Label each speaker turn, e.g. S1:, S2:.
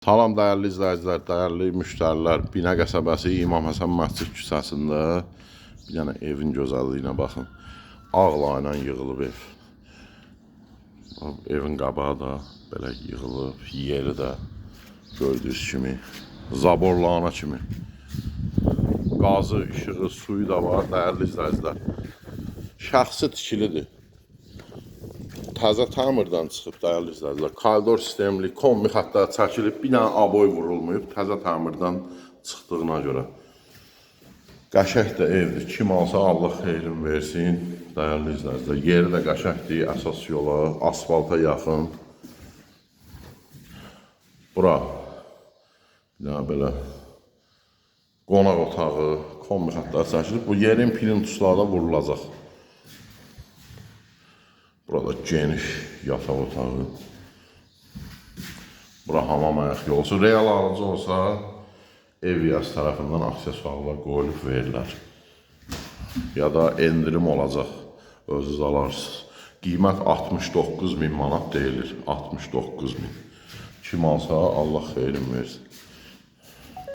S1: Salam dəyərli izləyicilər, dəyərli müştərilər. Binə qəsəbəsi İmam Həsən Məscid küçəsində bir dənə evin gözəlliyinə baxın. Ağla ilə yığılıb ev. Evin qabağı da belə yığılıb, yeri də gördüyünüz kimi zaborlana kimi. Qazı, işığı, suyu da var dəyərli izləyicilər. Şəxsi tikilidir. Təzə təmirdən çıxıb dəyərli izləyicilər. Koridor sistemli, kombi xəttlər çəkilib, bir dənə aboy vurulmayıb, təzə təmirdən çıxdığına görə. Qəşəng də evdir. Kim alsa Allah xeyrin versin. Dəyərli izləyicilər, yeri də qəşəngdir, əsas yola, asfalta yaxın. Bura bir dənə belə qonaq otağı, kombi xəttlər çəkilib. Bu yerin plintusları da vurulacaq. Burada geniş yataq otağı. Bura hamam ayaq yolu. Real alıcı olsa EVS tərəfindən aksesuarlar qoyulub verirlər. Ya da endirim olacaq. Özünüz alarsınız. Qiymət 69.000 manat deyilir. 69.000. Kim alsa Allah xeyrin versin.